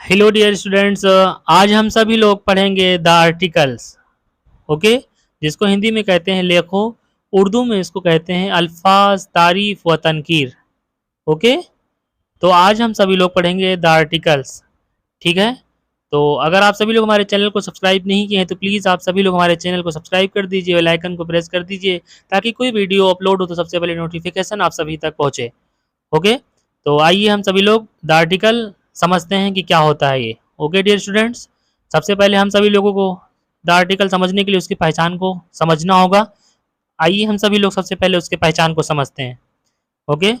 Hello dear students, आज हम सभी लोग पढ़ेंगे द आर्टिकल्स। ओके, जिसको हिंदी में कहते हैं लेखों, उर्दू में इसको कहते हैं अल्फाज, तारीफ व तनकीर। ओके, तो आज हम सभी लोग पढ़ेंगे द आर्टिकल्स। ठीक है, तो अगर आप सभी लोग हमारे चैनल को सब्सक्राइब नहीं किए हैं तो प्लीज़ आप सभी लोग हमारे चैनल को सब्सक्राइब कर दीजिए, बेल आइकन को प्रेस कर दीजिए ताकि कोई वीडियो अपलोड हो तो सबसे पहले नोटिफिकेशन आप सभी तक पहुँचे। ओके, तो आइए हम सभी लोग द आर्टिकल समझते हैं कि क्या होता है ये। ओके डियर स्टूडेंट्स, सबसे पहले हम सभी लोगों को द आर्टिकल समझने के लिए उसकी पहचान को समझना होगा। आइए हम सभी लोग सबसे पहले उसके पहचान को समझते हैं। ओके,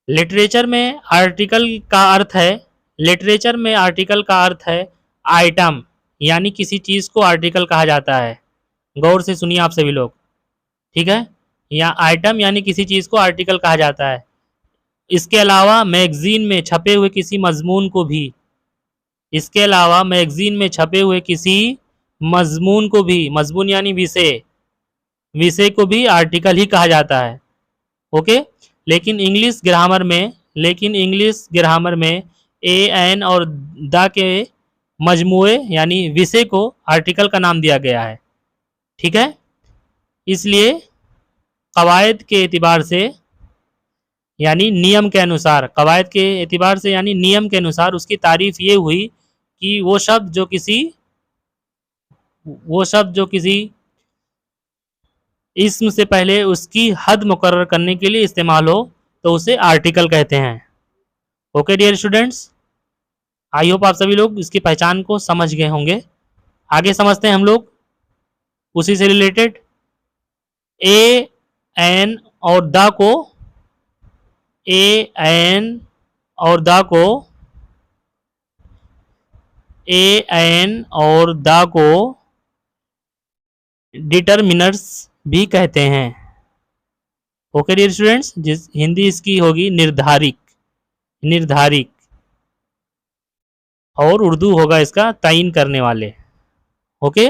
लिटरेचर में आर्टिकल का अर्थ है लिटरेचर में आर्टिकल का अर्थ है आइटम, यानी किसी चीज़ को आर्टिकल कहा जाता है। गौर से सुनिए आप सभी लोग। ठीक है, या आइटम यानी किसी चीज़ को आर्टिकल कहा जाता है। इसके अलावा मैगजीन में छपे हुए किसी मजमून को भी इसके अलावा मैगजीन में छपे हुए किसी मजमून को भी, मजमून यानी विषय, विषय को भी आर्टिकल ही कहा जाता है। ओके, लेकिन इंग्लिश ग्रामर में ए एन और द के मजमूए यानी विषय को आर्टिकल का नाम दिया गया है। ठीक है, इसलिए कवायद के एतबार से यानी नियम के अनुसार, कवायद के एतबार से यानी नियम के अनुसार उसकी तारीफ ये हुई कि वो शब्द जो किसी इस्म से पहले उसकी हद मुकर्रर करने के लिए इस्तेमाल हो तो उसे आर्टिकल कहते हैं। Okay dear students, I hope आप सभी लोग इसकी पहचान को समझ गए होंगे। आगे समझते हैं हम लोग उसी से रिलेटेड। ए एन और द को ए एन और द को ए एन और द को डिटरमिनर्स भी कहते हैं। ओके डियर स्टूडेंट्स, जिस हिंदी इसकी होगी निर्धारिक, निर्धारिक, और उर्दू होगा इसका तयन करने वाले। ओके,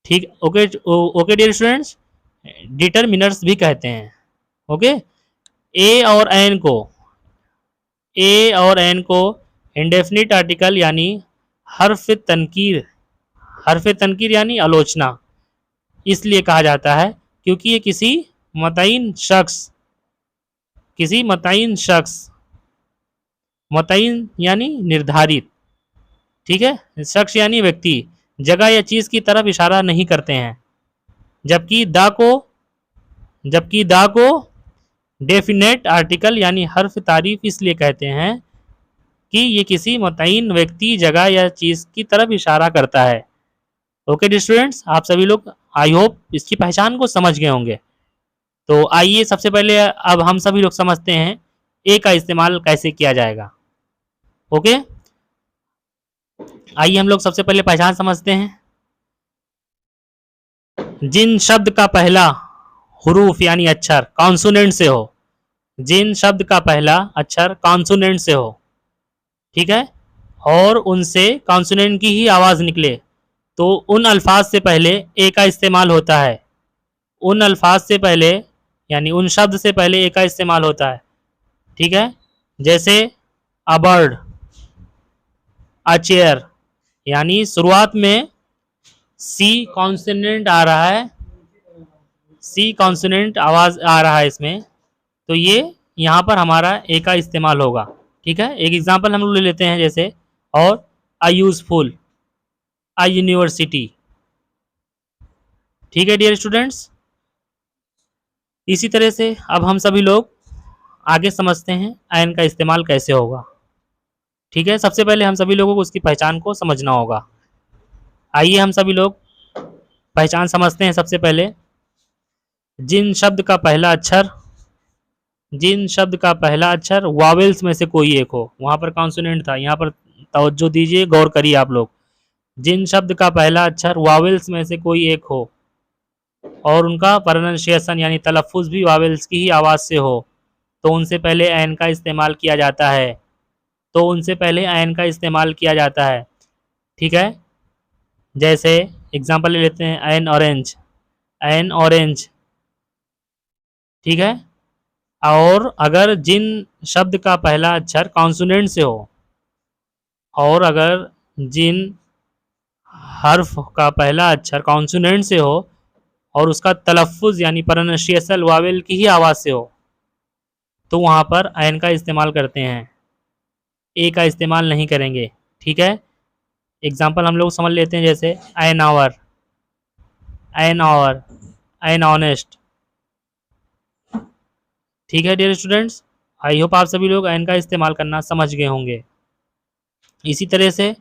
ठीक। Okay okay dear students, determiners भी कहते हैं। ओके, ए और एन को ए और एन को इंडेफिनिट आर्टिकल यानी हर्फ तनकीर, हर्फ तनकीर यानी आलोचना इसलिए कहा जाता है क्योंकि ये मुतय्यन शख्स किसी मुतय्यन शख्स मुतय्यन यानी निर्धारित, ठीक है, शख्स यानी व्यक्ति, जगह या चीज़ की तरफ इशारा नहीं करते हैं। जबकि दा को डेफिनेट आर्टिकल यानी हर्फ तारीफ इसलिए कहते हैं कि ये किसी मुतय्यन व्यक्ति, जगह या चीज़ की तरफ इशारा करता है। ओके स्टूडेंट्स, आप सभी लोग आई होप इसकी पहचान को समझ गए होंगे। तो आइए सबसे पहले अब हम सभी लोग समझते हैं ए का इस्तेमाल कैसे किया जाएगा। ओके, आइए हम लोग सबसे पहले पहचान समझते हैं। जिन शब्द का पहला हुरूफ यानी अक्षर कॉन्सोनेंट से हो, जिन शब्द का पहला अक्षर कॉन्सोनेंट से हो, ठीक है, और उनसे कॉन्सोनेंट की ही आवाज़ निकले तो उन अल्फाज से पहले ए का इस्तेमाल होता है। उन अल्फाज से पहले यानी उन शब्द से पहले ए का इस्तेमाल होता है। ठीक है, जैसे अ बर्ड, अ चेयर, यानी शुरुआत में सी कॉन्सोनेंट आ रहा है, सी कॉन्सोनेंट आवाज़ आ रहा है इसमें, तो ये यहाँ पर हमारा ए का इस्तेमाल होगा। ठीक है, एक एग्जांपल हम लोग ले लेते हैं, जैसे और अ यूजफुल, अ यूनिवर्सिटी। ठीक है डियर स्टूडेंट्स, इसी तरह से अब हम सभी लोग आगे समझते हैं एन का इस्तेमाल कैसे होगा। ठीक है, सबसे पहले हम सभी लोगों को उसकी पहचान को समझना होगा। आइए हम सभी लोग पहचान समझते हैं। सबसे पहले जिन शब्द का पहला अक्षर जिन शब्द का पहला अक्षर वावेल्स में से कोई एक हो, वहाँ पर कॉन्सोनेंट था, यहाँ पर तवज्जो दीजिए, गौर करिए आप लोग। जिन शब्द का पहला अक्षर वावेल्स में से कोई एक हो और उनका प्रोनंसिएशन यानी तलफ़ुज़ भी वावेल्स की ही आवाज़ से हो तो उनसे पहले एन का इस्तेमाल किया जाता है। ठीक है, जैसे एग्जांपल ले लेते हैं, एन ऑरेंज, एन ऑरेंज। ठीक है, और अगर जिन शब्द का पहला अक्षर कॉन्सोनेंट से हो और अगर जिन हर्फ का पहला अक्षर कॉन्सोनेंट से हो और उसका तलफ़ुज़ यानी प्रोनाउंसिएशन वावेल की ही आवाज़ से हो तो वहाँ पर एन का इस्तेमाल करते हैं, ए का इस्तेमाल नहीं करेंगे। ठीक है, एग्जाम्पल हम लोग समझ लेते हैं, जैसे an hour, an hour, an honest. ठीक है डियर स्टूडेंट्स, आई होप आप सभी लोग एन का इस्तेमाल करना समझ गए होंगे। इसी तरह से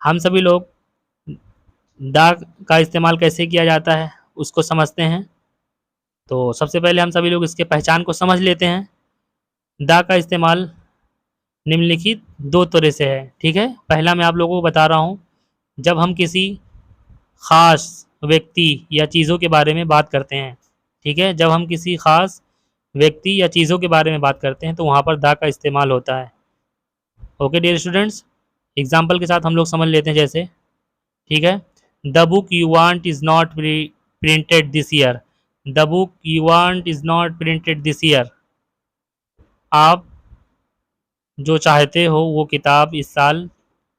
हम सभी लोग दा का इस्तेमाल कैसे किया जाता है उसको समझते हैं। तो सबसे पहले हम सभी लोग इसके पहचान को समझ लेते हैं। दा का इस्तेमाल निम्नलिखित दो तरह से है। ठीक है, पहला मैं आप लोगों को बता रहा हूँ, जब हम किसी ख़ास व्यक्ति या चीज़ों के बारे में बात करते हैं। ठीक है, जब हम किसी ख़ास व्यक्ति या चीज़ों के बारे में बात करते हैं तो वहाँ पर दा का इस्तेमाल होता है। ओके डियर स्टूडेंट्स, एग्जाम्पल के साथ हम लोग समझ लेते हैं, जैसे ठीक है, the book you want is not printed this year, the book you want is not printed this year. आप जो चाहते हो वो किताब इस साल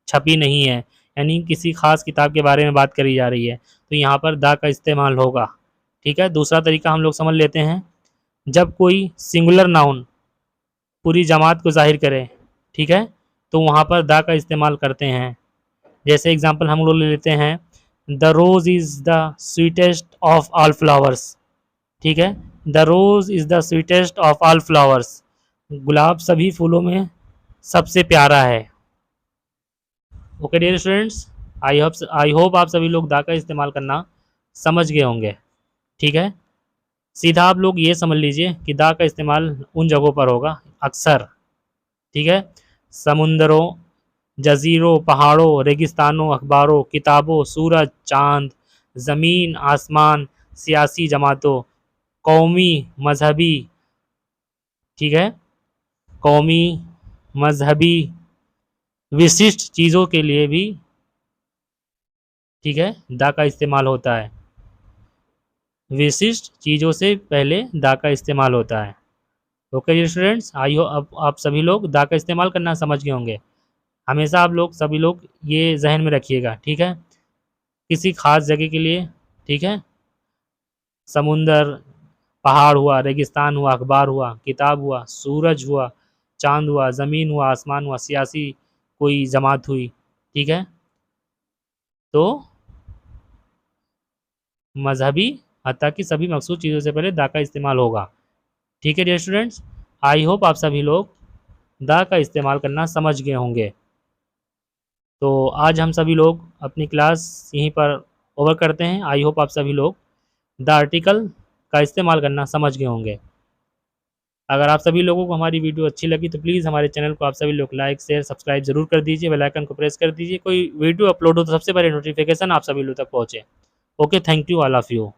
छपी नहीं है, यानी किसी ख़ास किताब के बारे में बात करी जा रही है, तो यहाँ पर दा का इस्तेमाल होगा। ठीक है, दूसरा तरीका हम लोग समझ लेते हैं, जब कोई सिंगुलर नाउन पूरी जमात को ज़ाहिर करे, ठीक है, तो वहाँ पर दा का इस्तेमाल करते हैं। जैसे एग्जांपल हम लोग ले लेते हैं, the rose is the sweetest of all flowers. ठीक है, the rose is the sweetest of all flowers, गुलाब सभी फूलों में सबसे प्यारा है। Okay dear students, I hope आप सभी लोग दा का इस्तेमाल करना समझ गए होंगे। ठीक है, सीधा आप लोग ये समझ लीजिए कि दा का इस्तेमाल उन जगहों पर होगा अक्सर। ठीक है, समुंदरों, जज़ीरों, पहाड़ों, रेगिस्तानों, अखबारों, किताबों, सूरज, चाँद, ज़मीन, आसमान, सियासी जमातों, कौमी, मजहबी, ठीक है, कौमी, मजहबी, विशिष्ट चीज़ों के लिए भी, ठीक है, दा का इस्तेमाल होता है। विशिष्ट चीज़ों से पहले दा का इस्तेमाल होता है। ओके स्टूडेंट्स, आई हो अब आप सभी लोग दा का इस्तेमाल करना समझ गए होंगे। हमेशा आप लोग सभी लोग ये जहन में रखिएगा। ठीक है, किसी खास जगह के लिए, ठीक है, समुंदर, पहाड़ हुआ, रेगिस्तान हुआ, अखबार हुआ, किताब हुआ, सूरज हुआ, चाँद हुआ, ज़मीन हुआ, आसमान हुआ, सियासी कोई जमात हुई। ठीक है, तो मजहबी, हत्ता कि सभी मखसूस चीज़ों से पहले दा का इस्तेमाल होगा। ठीक है डियर स्टूडेंट्स, आई होप आप सभी लोग दा का इस्तेमाल करना समझ गए होंगे। तो आज हम सभी लोग अपनी क्लास यहीं पर ओवर करते हैं। आई होप आप सभी लोग द आर्टिकल का इस्तेमाल करना समझ गए होंगे। अगर आप सभी लोगों को हमारी वीडियो अच्छी लगी तो प्लीज़ हमारे चैनल को आप सभी लोग लाइक शेयर सब्सक्राइब ज़रूर कर दीजिए, बेल आइकन को प्रेस कर दीजिए, कोई वीडियो अपलोड हो तो सबसे पहले नोटिफिकेशन आप सभी लोग तक पहुँचे। Okay, thank you all of you.